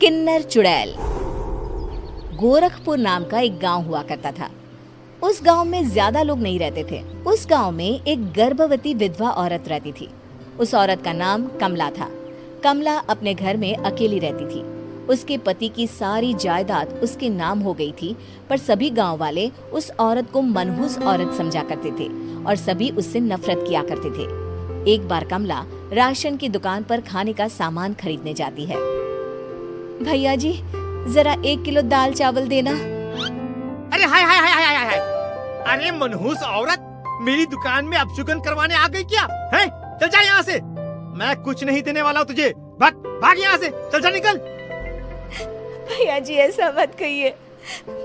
किन्नर चुड़ैल। गोरखपुर नाम का एक गांव हुआ करता था। उस गांव में ज्यादा लोग नहीं रहते थे। उस गांव में एक गर्भवती विधवा औरत रहती थी। उस औरत का नाम कमला था। कमला अपने घर में अकेली रहती थी। उसके पति की सारी जायदाद उसके नाम हो गई थी, पर सभी गांव वाले उस औरत को मनहूस औरत समझा करते थे और सभी उससे नफरत किया करते थे। एक बार कमला राशन की दुकान पर खाने का सामान खरीदने जाती है। भैया जी, जरा 1 किलो दाल चावल देना। अरे हाय हाय हाय हाय हाय हाय। अरे मनहूस औरत, मेरी दुकान में अपशुगन करवाने आ गई क्या? हैं? चल जा यहाँ से, मैं कुछ नहीं देने वाला हूँ तुझे। भाग भाग यहाँ से, चल जा निकल। भैया जी, ऐसा मत कहिए,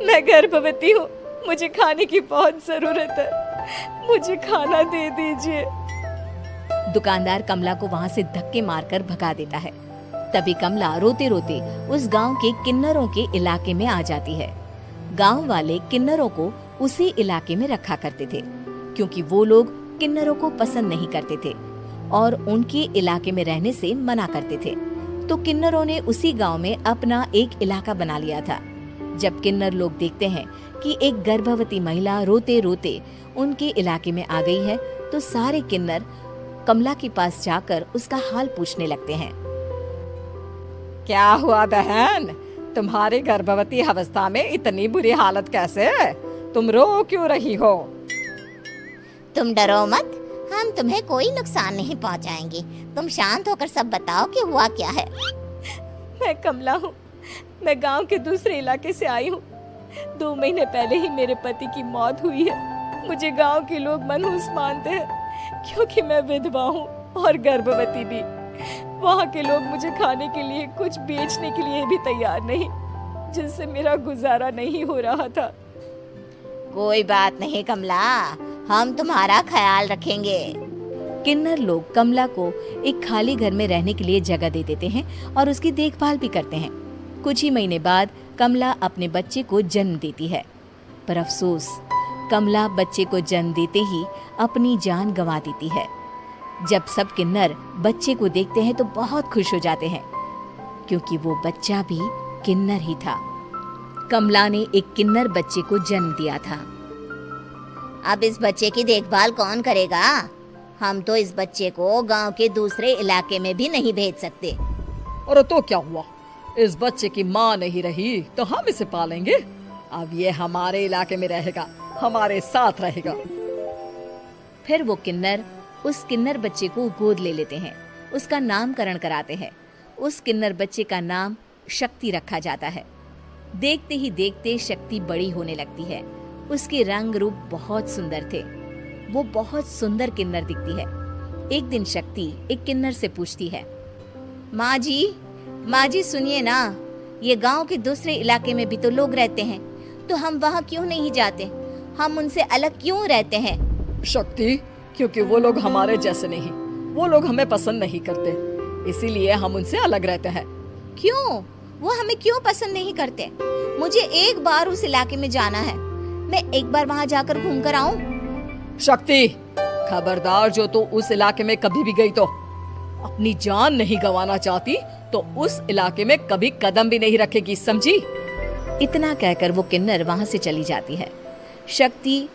मैं गर्भवती हूँ, मुझे खाने की बहुत जरूरत है, मुझे खाना दे दीजिए। दुकानदार कमला को वहाँ से धक्के मारकर भगा देता है। तभी कमला रोते रोते उस गांव के किन्नरों के इलाके में आ जाती है। गांव वाले किन्नरों को उसी इलाके में रखा करते थे, क्योंकि वो लोग किन्नरों को पसंद नहीं करते थे और उनके इलाके में रहने से मना करते थे। तो किन्नरों ने उसी गांव में अपना एक इलाका बना लिया था। जब किन्नर लोग देखते हैं कि एक गर्भवती महिला रोते रोते उनके इलाके में आ गई है, तो सारे किन्नर कमला के पास जाकर उसका हाल पूछने लगते हैं। क्या हुआ बहन, तुम्हारी गर्भवती अवस्था में इतनी बुरी हालत कैसे है? तुम रो क्यों रही हो? तुम डरो मत, हम तुम्हें कोई नुकसान नहीं पहुंचाएंगे। तुम शांत होकर सब बताओ कि हुआ क्या है। मैं कमला हूँ, मैं गांव के दूसरे इलाके से आई हूँ। 2 महीने पहले ही मेरे पति की मौत हुई है। मुझे गांव के लोग मनहूस मानते हैं, क्योंकि मैं विधवा हूँ और गर्भवती भी। वहाँ के लोग मुझे खाने के लिए कुछ बेचने के लिए भी तैयार नहीं, जिससे मेरा गुजारा नहीं हो रहा था। कोई बात नहीं कमला, हम तुम्हारा ख्याल रखेंगे। किन्नर लोग कमला को एक खाली घर में रहने के लिए जगह दे देते हैं और उसकी देखभाल भी करते हैं। कुछ ही महीने बाद कमला अपने बच्चे को जन्म देती है, पर अफसोस, कमला बच्चे को जन्म देते ही अपनी जान गंवा देती है। जब सब किन्नर बच्चे को देखते हैं तो बहुत खुश हो जाते हैं, क्योंकि वो बच्चा भी किन्नर ही था। कमला ने एक किन्नर बच्चे को जन्म दिया था। अब इस बच्चे की देखभाल कौन करेगा? हम तो इस बच्चे को गांव के दूसरे इलाके में भी नहीं भेज सकते। और तो क्या हुआ, इस बच्चे की माँ नहीं रही तो हम इसे पालेंगे। अब ये हमारे इलाके में रहेगा, हमारे साथ रहेगा। फिर वो किन्नर उस किन्नर बच्चे को गोद ले लेते हैं, उसका नामकरण कराते हैं। उस किन्नर बच्चे का नाम शक्ति रखा जाता है। देखते ही देखते शक्ति बड़ी होने लगती है। उसके रंग रूप बहुत सुंदर थे। वो बहुत सुंदर किन्नर दिखती है। एक दिन शक्ति एक किन्नर से पूछती है, माँ जी सुनिए ना, ये गांव के दूसरे इलाके में भी तो लोग रहते हैं, तो हम वहाँ क्यों नहीं जाते? हम उनसे अलग क्यों रहते हैं? शक्ति, क्योंकि वो लोग हमारे जैसे नहीं, वो लोग हमें पसंद नहीं करते, इसीलिए हम उनसे अलग रहते हैं। क्यों? वो हमें क्यों पसंद नहीं करते? मुझे एक बार उस इलाके में जाना है, मैं एक बार वहाँ जाकर घूम कर आऊँ। शक्ति, खबरदार, जो तू उस इलाके में कभी भी गई तो अपनी जान नहीं गंवाना चाहती तो उस इलाके में कभी कदम भी नहीं रखेगी, समझी? इतना कहकर वो किन्नर वहाँ से चली जाती है। शक्ति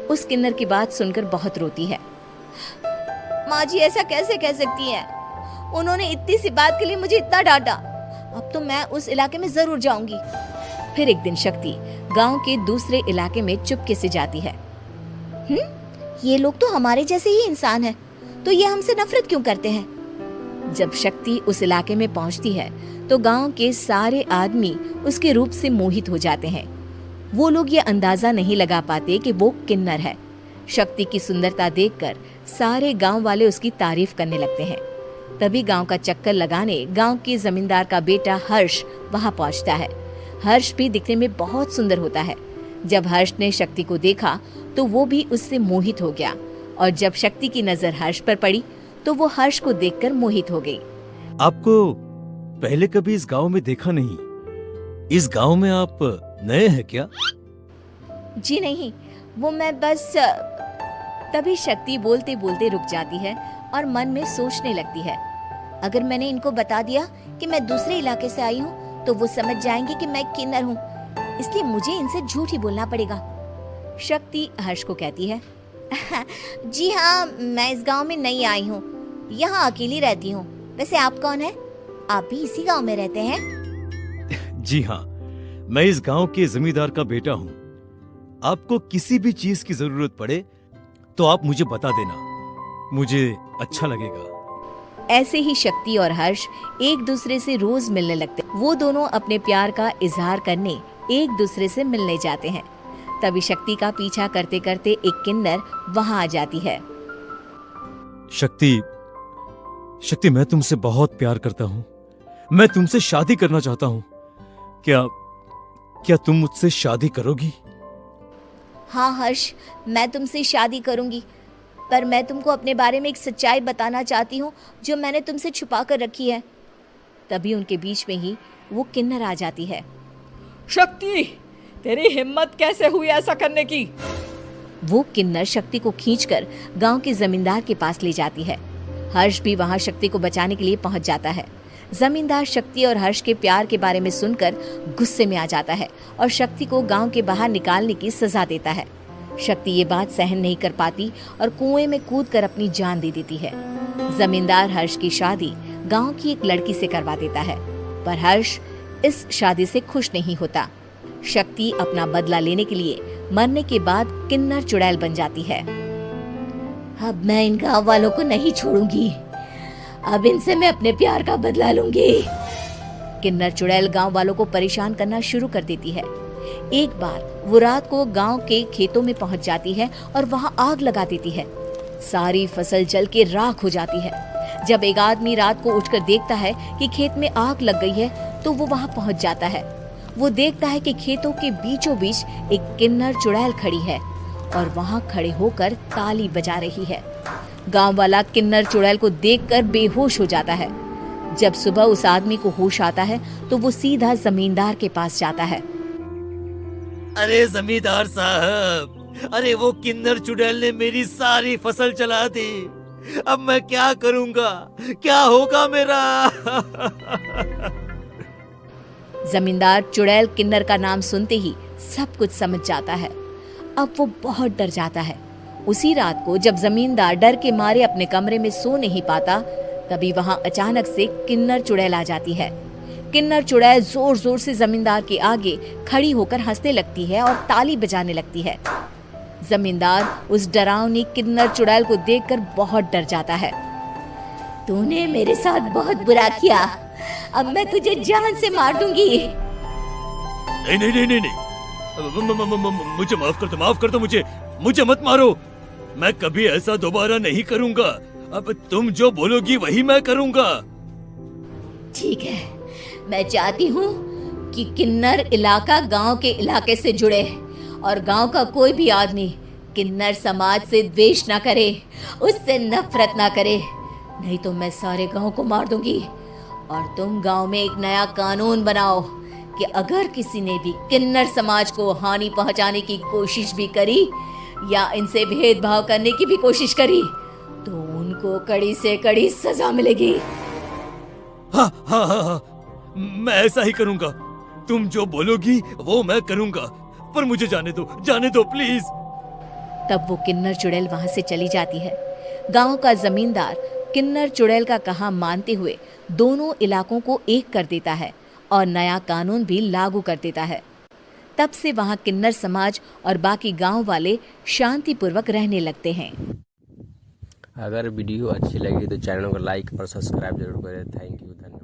उस किन्नर की बात सुनकर बहुत रोती है। माँ जी, ऐसा कैसे कह सकती हैं? उन्होंने इतनी सी बात के लिए मुझे इतना डांटा। अब तो मैं उस इलाके में जरूर जाऊंगी। फिर एक दिन शक्ति गांव के दूसरे इलाके में चुपके से जाती है। ये लोग तो हमारे जैसे ही इंसान हैं, तो ये हमसे नफरत क्यों करते हैं? जब शक्ति उस इलाके में पहुंचती है तो गांव के सारे आदमी उसके रूप से मोहित हो जाते हैं। वो लोग ये अंदाजा नहीं लगा पाते कि वो किन्नर है। शक्ति की सुंदरता देखकर सारे गांव वाले उसकी तारीफ करने लगते हैं। तभी गांव का चक्कर लगाने गांव के जमींदार का बेटा हर्ष वहां पहुंचता है। हर्ष भी दिखने में बहुत सुंदर होता है। जब हर्ष ने शक्ति को देखा तो वो भी उससे मोहित हो गया, और जब शक्ति की नजर हर्ष पर पड़ी तो वो हर्ष को देखकर मोहित हो गई। आपको पहले कभी इस गांव में देखा नहीं। इस गांव में आप नए हैं क्या? जी नहीं, वो मैं बस। तभी शक्ति बोलते बोलते रुक जाती है और मन में सोचने लगती है, अगर मैंने इनको बता दिया कि मैं दूसरे इलाके से आई हूँ तो वो समझ जाएंगे कि मैं किन्नर हूँ, इसलिए मुझे इनसे झूठ ही बोलना पड़ेगा। शक्ति हर्ष को कहती है, जी हाँ, मैं इस गांव में नई आई हूँ, यहाँ अकेली रहती हूँ। वैसे आप कौन है? आप भी इसी गांव में रहते हैं? जी हाँ, मैं इस गांव के जमींदार का बेटा हूँ। आपको किसी भी चीज की जरूरत पड़े तो आप मुझे बता देना, मुझे अच्छा लगेगा। ऐसे ही शक्ति और हर्ष एक दूसरे से रोज मिलने लगते। वो दोनों अपने प्यार का इजहार करने एक दूसरे से मिलने जाते हैं। तभी शक्ति का पीछा करते करते एक किन्नर वहां आ जाती है। शक्ति, मैं तुमसे बहुत प्यार करता हूँ। मैं तुमसे शादी करना चाहता हूँ। क्या तुम मुझसे शादी करोगी? हाँ हर्ष, मैं तुमसे शादी करूंगी, पर मैं तुमको अपने बारे में एक सच्चाई बताना चाहती हूँ जो मैंने तुमसे छुपा कर रखी है। तभी उनके बीच में ही वो किन्नर आ जाती है। शक्ति, तेरी हिम्मत कैसे हुई ऐसा करने की? वो किन्नर शक्ति को खींचकर गांव के जमींदार के पास ले जाती है। हर्ष भी वहां शक्ति को बचाने के लिए पहुंच जाता है। जमींदार शक्ति और हर्ष के प्यार के बारे में सुनकर गुस्से में आ जाता है और शक्ति को गांव के बाहर निकालने की सजा देता है। शक्ति ये बात सहन नहीं कर पाती और कुएं में कूदकर अपनी जान दे देती है। जमींदार हर्ष की शादी गांव की एक लड़की से करवा देता है, पर हर्ष इस शादी से खुश नहीं होता। शक्ति अपना बदला लेने के लिए मरने के बाद किन्नर चुड़ैल बन जाती है। अब मैं इन गांव वालों को नहीं छोड़ूंगी, अब इनसे मैं अपने प्यार का बदला लूंगी। किन्नर चुड़ैल गांव वालों को परेशान करना शुरू कर देती है। एक बार वो रात को गांव के खेतों में पहुंच जाती है और वहां आग लगा देती है। सारी फसल जल के राख हो जाती है। जब एक आदमी रात को उठकर देखता है कि खेत में आग लग गई है तो वो वहां पहुंच जाता है। वो देखता है कि खेतों के बीचों बीच एक किन्नर चुड़ैल खड़ी है और वहां खड़े होकर ताली बजा रही है। गांव वाला किन्नर चुड़ैल को देखकर बेहोश हो जाता है। जब सुबह उस आदमी को होश आता है तो वो सीधा जमींदार के पास जाता है। अरे जमींदार साहब, अरे वो किन्नर चुड़ैल ने मेरी सारी फसल जला दी। अब मैं क्या करूंगा? क्या होगा मेरा? जमींदार चुड़ैल किन्नर का नाम सुनते ही सब कुछ समझ जाता है। अब वो बहुत डर जाता है। उसी रात को जब जमींदार डर के मारे अपने कमरे में सो नहीं पाता, तभी वहां अचानक से किन्नर चुड़ैल आ जाती है। किन्नर चुड़ैल जोर जोर से जमींदार के आगे खड़ी होकर हंसने लगती है और ताली बजाने लगती है। जमींदार उस डरावनी किन्नर चुड़ैल को देखकर बहुत डर जाता है। तूने मेरे साथ बहुत बुरा किया, अब मैं तुझे जान से मार दूंगी। नहीं नहीं नहीं नहीं, नहीं। मुझे माफ कर दो, मुझे मत मारो। मैं कभी ऐसा दोबारा नहीं करूंगा। अब तुम जो बोलोगी वही मैं करूंगा। ठीक है, मैं चाहती हूँ कि किन्नर इलाका गांव के इलाके से जुड़े और गांव का कोई भी आदमी किन्नर समाज से द्वेष ना करे, उससे नफरत ना करे, नहीं तो मैं सारे गांव को मार दूंगी। और तुम गांव में एक नया कानून बनाओ कि अगर किसी ने भी किन्नर समाज को हानि पहुंचाने की कोशिश भी करी या इनसे भेदभाव करने की भी कोशिश करी तो उनको कड़ी से कड़ी सजा मिलेगी। हाँ हाँ हाँ हाँ, मैं ऐसा ही करूंगा। तुम जो बोलोगी वो मैं करूंगा, पर मुझे जाने दो प्लीज। तब वो किन्नर चुड़ैल वहां से चली जाती है। गांव का जमींदार किन्नर चुड़ैल का कहा मानते हुए दोनों इलाकों को एक कर देता है और नया कानून भी लागू कर देता है। तब से वहां किन्नर समाज और बाकी गांव वाले शांतिपूर्वक रहने लगते हैं। अगर वीडियो अच्छी लगी तो चैनल को लाइक और सब्सक्राइब जरूर करें। थैंक यू, धन्यवाद।